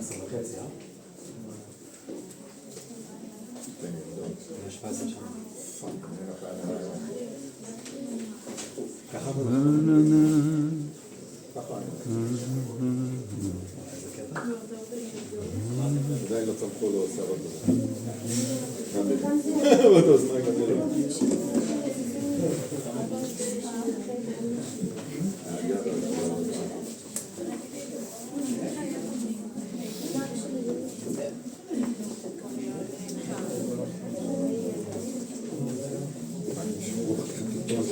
וחצי, יש 17 שנה. ככה עדיין לא צמחו לו שערות בזה. באותו זמן גם לא.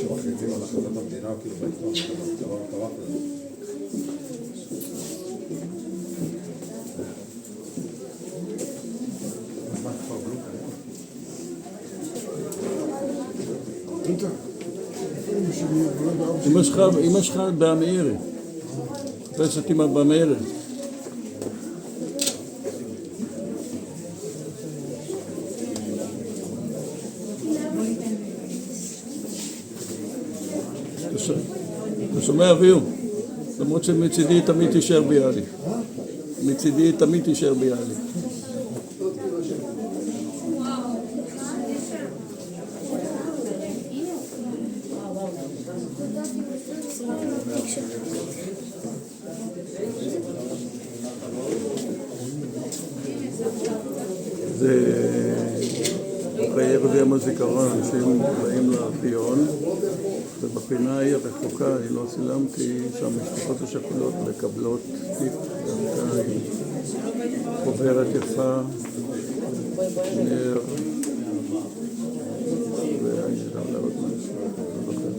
שמחליטים על החלטת המדינה, כאילו בעיתון, דבר מטורף לזה. אמא שלך במאירי, פסת אמא במאירי. אתה שומע אביהו? למרות שמצידי תמיד תישאר ביאלי. מצידי תמיד תישאר ביאלי. זה אחרי ערב יום הזיכרון, אנשים באים לפיון, ובפינה היא הרחוקה, אני לא צילמתי, שהמשפחות השכולות מקבלות טיפ דווקא עם חוברת יפה, נר, ואני יודע לעוד משהו, לא זוכר.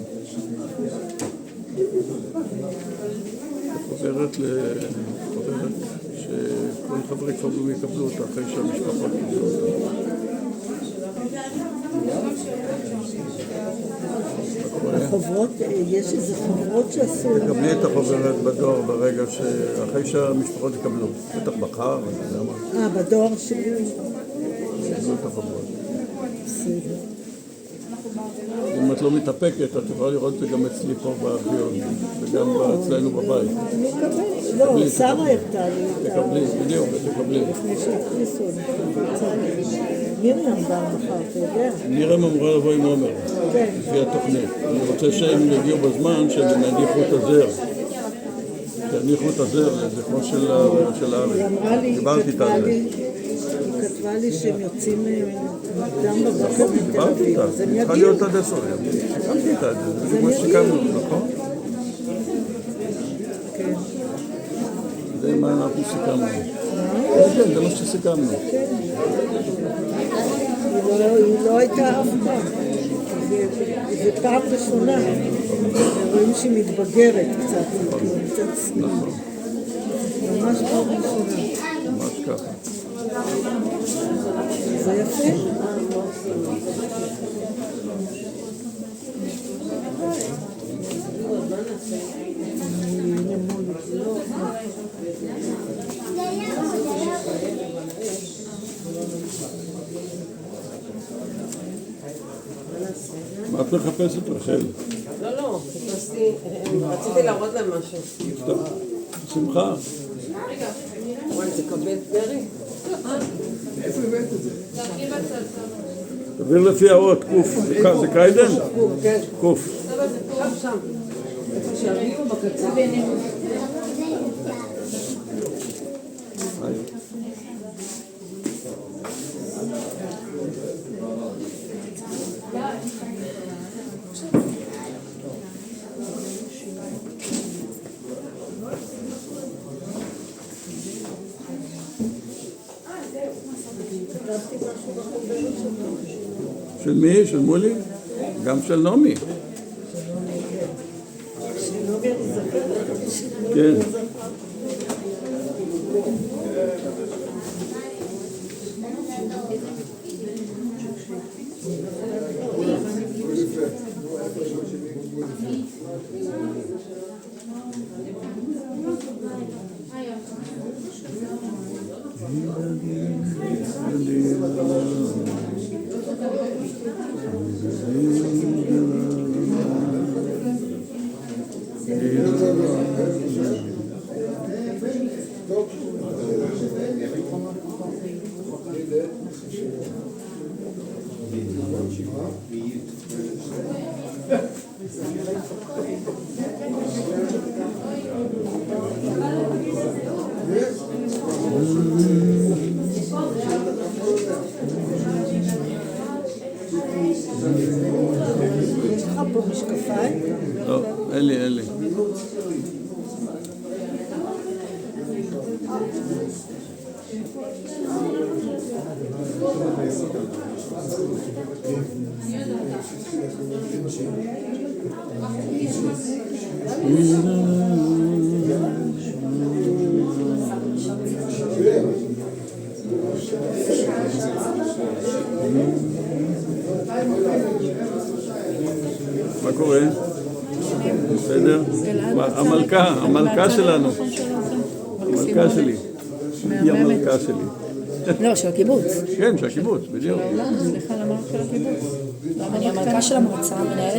חוברת שכל חברי כפרים יקבלו אותה אחרי שהמשפחות יקבלו אותה. החוברות, יש איזה חוברות שעשו... תקבלי את החוברת בדואר ברגע אחרי שהמשפחות יקבלו. בטח בחר, אני יודע מה. בדואר שלי. יקבלו את החוברות. אם את לא מתאפקת, את יכולה לראות את זה גם אצלי פה בארכיון, וגם אצלנו בבית. אני אקבל. לא, שרה הראתה לי. תקבלי, בדיוק, תקבלי. לפני שהכניסו, מרים באה מחר, אתה יודע? מרים אמורה לבוא עם עומר, לפי התוכנית. אני רוצה שהם יגיעו בזמן שהם יניחו את הזר. שיניחו את הזר לזכרו של הארי. היא אמרה לי, היא כתבה לי שהם יוצאים מוקדם בבוקר מתל אביב, אז הם יגיעו. צריכה להיות עד 10 ימים. סיכמתי איתה את זה, זה כמו שסיכמנו, נכון? כן. זה מה אנחנו סיכמנו. כן, זה מה שסיכמנו. היא לא הייתה אף פעם. זה פעם ראשונה. רואים שהיא מתבגרת קצת. נכון. ממש פעם ראשונה. ממש ככה. זה יפה. מה את מחפשת, רחל? לא, רציתי להראות להם משהו. שמחה. וואי, זה קבל פרי? איפה הבאת את זה? תעביר לפי האות, קוף. זה קיידן? כן. קוף. שם. איפה שהביאו בקצה. של מי? של מולי? גם של נעמי. כן. מה קורה? בסדר? המלכה שלנו. המלכה שלי. היא המלכה שלי. לא, של הקיבוץ. כן, של הקיבוץ, בדיוק. סליחה, למה של הקיבוץ? אני המלכה של המועצה, מנהלת